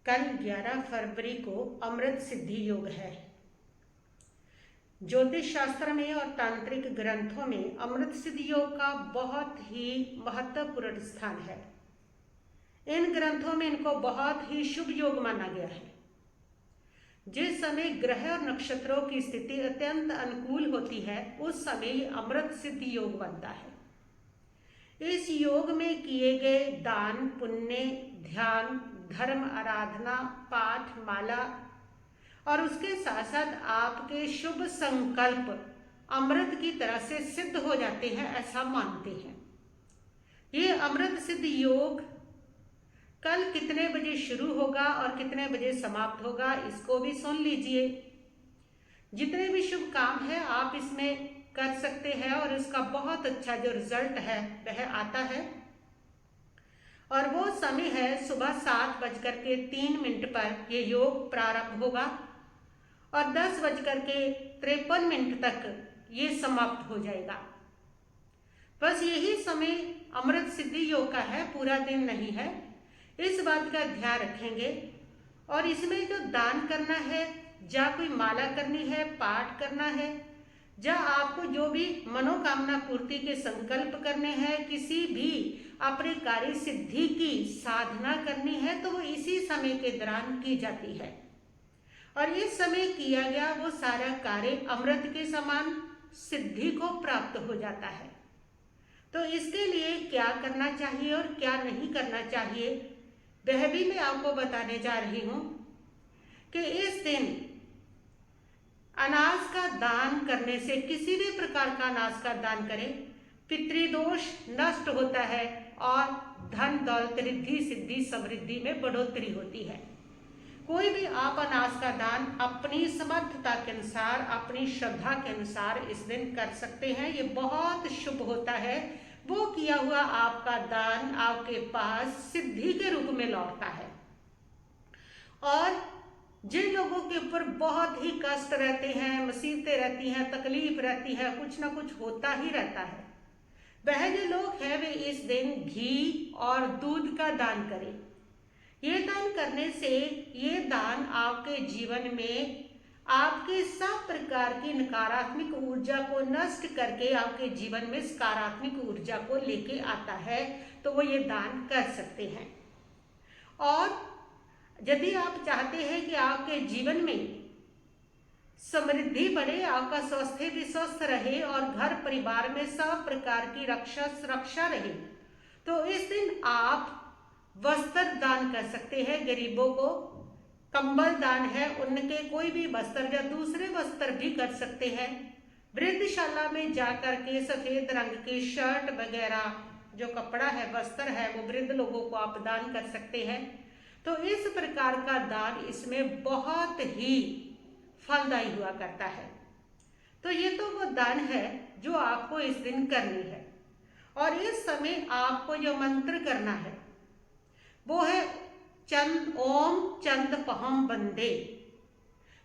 कल 11 फरवरी को अमृत सिद्धि योग है। ज्योतिष शास्त्र में और तांत्रिक ग्रंथों में अमृत सिद्धि योग का बहुत ही महत्वपूर्ण स्थान है। इन ग्रंथों में इनको बहुत ही शुभ योग माना गया है। जिस समय ग्रह और नक्षत्रों की स्थिति अत्यंत अनुकूल होती है उस समय ये अमृत सिद्धि योग बनता है। इस योग में किए गए दान, पुण्य, ध्यान, धर्म, आराधना, पाठ, माला और उसके साथ साथ आपके शुभ संकल्प अमृत की तरह से सिद्ध हो जाते हैं, ऐसा मानते हैं। ये अमृत सिद्ध योग कल कितने बजे शुरू होगा और कितने बजे समाप्त होगा, इसको भी सुन लीजिए। जितने भी शुभ काम है आप इसमें कर सकते हैं और इसका बहुत अच्छा जो रिजल्ट है वह आता है। और वो समय है सुबह 7:03 पर ये योग प्रारंभ होगा और 10:53 तक ये समाप्त हो जाएगा। बस यही समय अमृत सिद्धि योग का है, पूरा दिन नहीं है। इस बात का ध्यान रखेंगे। और इसमें जो दान करना है, या कोई माला करनी है, पाठ करना है, या आपको जो भी मनोकामना पूर्ति के संकल्प करने हैं, किसी भी अपने कार्य सिद्धि की साधना करनी है, तो वो इसी समय के दौरान की जाती है। और इस समय किया गया वो सारा कार्य अमृत के समान सिद्धि को प्राप्त हो जाता है। तो इसके लिए क्या करना चाहिए और क्या नहीं करना चाहिए वह भी मैं आपको बताने जा रही हूं कि इस दिन अनाज का दान करने से, किसी भी प्रकार का अनाज का दान करें, पितृदोष नष्ट होता है और धन दौलत, रिद्धि सिद्धि समृद्धि में बढ़ोतरी होती है। कोई भी आप अनाज का दान अपनी समर्थता के अनुसार, अपनी श्रद्धा के अनुसार इस दिन कर सकते हैं। ये बहुत शुभ होता है। वो किया हुआ आपका दान आपके पास सिद्धि के रूप में लौटता है। और जिन लोगों के ऊपर बहुत ही कष्ट रहते हैं, मुसीबतें रहती हैं, तकलीफ रहती है, कुछ ना कुछ होता ही रहता है, वह जो लोग हैं वे इस दिन घी और दूध का दान करें। ये दान करने से ये दान आपके जीवन में आपके सब प्रकार की नकारात्मक ऊर्जा को नष्ट करके आपके जीवन में सकारात्मक ऊर्जा को लेके आता है। तो वो ये दान कर सकते हैं। और यदि आप चाहते हैं कि आपके जीवन में समृद्धि बढ़े, आपका स्वास्थ्य भी स्वस्थ रहे और घर परिवार में सब प्रकार की रक्षा सुरक्षा रहे, तो इस दिन आप वस्त्र दान कर सकते हैं। गरीबों को कंबल दान है, उनके कोई भी वस्त्र या दूसरे वस्त्र भी कर सकते हैं। वृद्धशाला में जाकर के सफेद रंग की शर्ट वगैरह जो कपड़ा है, वस्त्र है, वो वृद्ध लोगों को आप दान कर सकते हैं। तो इस प्रकार का दान इसमें बहुत ही फलदायी हुआ करता है। तो ये तो वो दान है जो आपको इस दिन करनी है। और इस समय आपको जो मंत्र करना है वो है चंद ओम चंद पहम बंदे।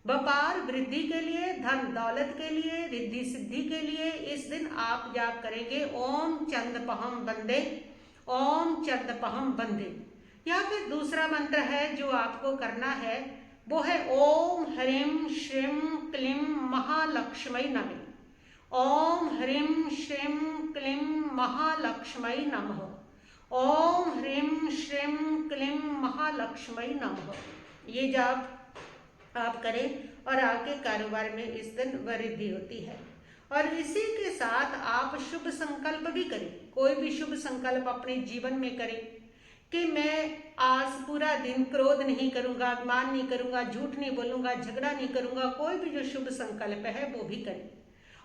व्यापार वृद्धि के लिए, धन दौलत के लिए, रिद्धि सिद्धि के लिए इस दिन आप जाप करेंगे ओम चंद पहम बंदे, ओम चंद पहम बंदे। या फिर दूसरा मंत्र है जो आपको करना है वो है ओम ह्रीं श्रीं क्लीं महालक्ष्मी नमः। ओम ह्रीं श्रीं क्लीं महालक्ष्मी नमः। ओम ह्रीं श्रीं क्लीं महालक्ष्मी नमः। ये जाप आप करें और आपके कारोबार में इस दिन वृद्धि होती है। और इसी के साथ आप शुभ संकल्प भी करें। कोई भी शुभ संकल्प अपने जीवन में करें कि मैं आज पूरा दिन क्रोध नहीं करूंगा, अभिमान नहीं करूंगा, झूठ नहीं बोलूंगा, झगड़ा नहीं करूंगा। कोई भी जो शुभ संकल्प है वो भी करें।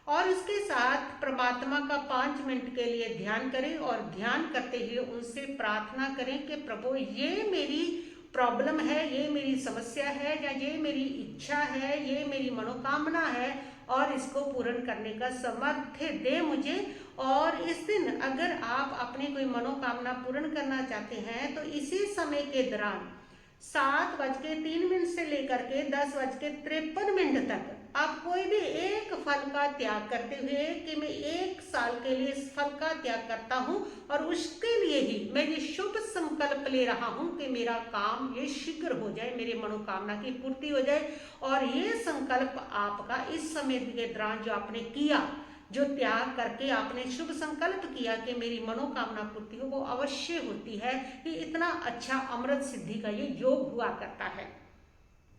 और उसके साथ परमात्मा का 5 मिनट के लिए ध्यान करें और ध्यान करते हुए उनसे प्रार्थना करें कि प्रभु ये मेरी प्रॉब्लम है, ये मेरी समस्या है, या ये मेरी इच्छा है, ये मेरी मनोकामना है और इसको पूर्ण करने का सामर्थ्य दे मुझे। और इस दिन अगर आप अपनी कोई मनोकामना पूर्ण करना चाहते हैं तो इसी समय के दौरान 7:03 से लेकर के 10:53 तक आप कोई भी एक फल का त्याग करते हुए कि मैं 1 साल के लिए इस फल का त्याग करता हूं और उसके लिए ही मैं ये शुभ संकल्प ले रहा हूं कि मेरा काम ये शीघ्र हो जाए, मेरी मनोकामना की पूर्ति हो जाए। और ये संकल्प आपका इस समय के दौरान जो आपने किया, जो त्याग करके आपने शुभ संकल्प किया कि मेरी मनोकामना पूर्ति हो, वो अवश्य होती है। कि इतना अच्छा अमृत सिद्धि का ये योग हुआ करता है,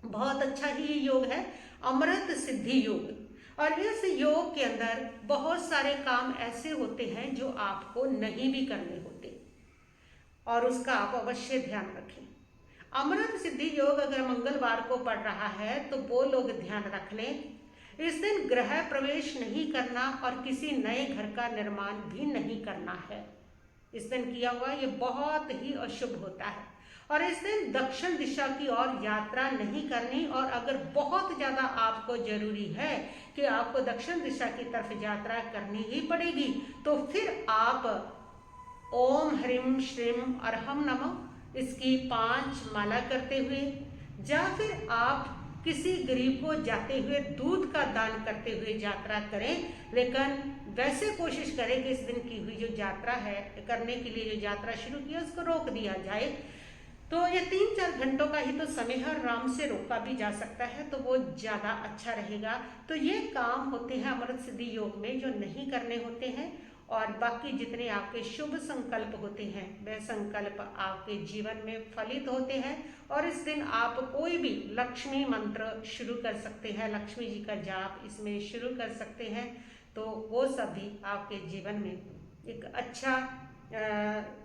बहुत अच्छा ही ये योग है, अमृत सिद्धि योग। और इस योग के अंदर बहुत सारे काम ऐसे होते हैं जो आपको नहीं भी करने होते, और उसका आप अवश्य ध्यान रखें। अमृत सिद्धि योग अगर मंगलवार को पड़ रहा है तो वो लोग ध्यान रख लें, इस दिन गृह प्रवेश नहीं करना और किसी नए घर का निर्माण भी नहीं करना है। इस दिन किया हुआ ये बहुत ही अशुभ होता है। और इस दिन दक्षिण दिशा की ओर यात्रा नहीं करनी, और अगर बहुत ज़्यादा आपको जरूरी है कि आपको दक्षिण दिशा की तरफ यात्रा करनी ही पड़ेगी, तो फिर आप ओम ह्रीम श्रीम अरहम नमः इसकी 5 माला करते हुए, या फिर आप किसी गरीब को जाते हुए दूध का दान करते हुए यात्रा करें। लेकिन वैसे कोशिश करें कि इस दिन की हुई जो यात्रा है, करने के लिए जो यात्रा शुरू की है उसको रोक दिया जाए। तो ये 3-4 घंटों का ही तो समय है, आराम से रोका भी जा सकता है, तो वो ज़्यादा अच्छा रहेगा। तो ये काम होते हैं अमृत सिद्धि योग में जो नहीं करने होते हैं। और बाकी जितने आपके शुभ संकल्प होते हैं वह संकल्प आपके जीवन में फलित होते हैं। और इस दिन आप कोई भी लक्ष्मी मंत्र शुरू कर सकते हैं, लक्ष्मी जी का जाप इसमें शुरू कर सकते हैं, तो वो सब भी आपके जीवन में एक अच्छा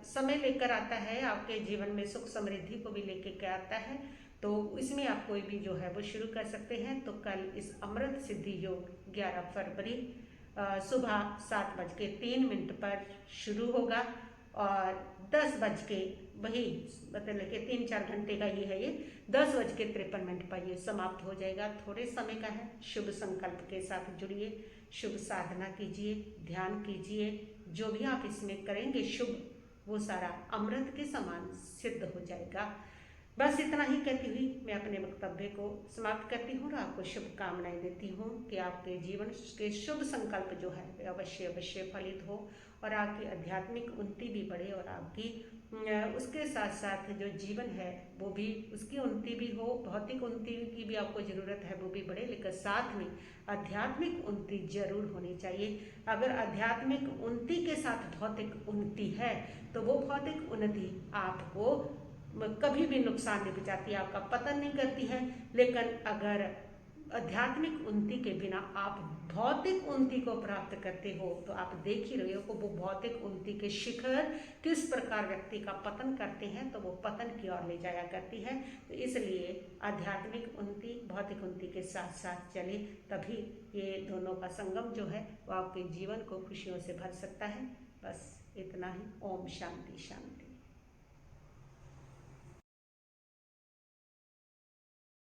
समय लेकर आता है, आपके जीवन में सुख समृद्धि को भी लेके के आता है। तो इसमें आप कोई भी जो है वो शुरू कर सकते हैं। तो कल इस अमृत सिद्धि योग 11 फरवरी सुबह 7:03 पर शुरू होगा, और 10 के वही मतलब कि 3-4 घंटे का ही है ये, 10:53 पर ये समाप्त हो जाएगा। थोड़े समय का है, शुभ संकल्प के साथ जुड़िए, शुभ साधना कीजिए, ध्यान कीजिए, जो भी आप इसमें करेंगे शुभ, वो सारा अमृत के समान सिद्ध हो जाएगा। बस इतना ही कहती हुई मैं अपने वक्तव्य को समाप्त करती हूँ और आपको शुभकामनाएं देती हूँ कि आपके जीवन के शुभ संकल्प जो है वे अवश्य अवश्य फलित हो, और आपकी आध्यात्मिक उन्नति भी बढ़े, और आपकी उसके साथ साथ जो जीवन है वो भी उसकी उन्नति भी हो, भौतिक उन्नति की भी आपको ज़रूरत है वो भी बढ़े, लेकिन साथ में आध्यात्मिक उन्नति जरूर होनी चाहिए। अगर आध्यात्मिक उन्नति के साथ भौतिक उन्नति है तो वो भौतिक उन्नति आपको कभी भी नुकसान नहीं पहुंचाती, आपका पतन नहीं करती है। लेकिन अगर आध्यात्मिक उन्नति के बिना आप भौतिक उन्नति को प्राप्त करते हो तो आप देख ही रहे हो कि वो भौतिक उन्नति के शिखर किस प्रकार व्यक्ति का पतन करते हैं, तो वो पतन की ओर ले जाया करती है। तो इसलिए आध्यात्मिक उन्नति भौतिक उन्नति के साथ साथ चले, तभी ये दोनों का संगम जो है वो आपके जीवन को खुशियों से भर सकता है। बस इतना ही। ओम शांति शांति।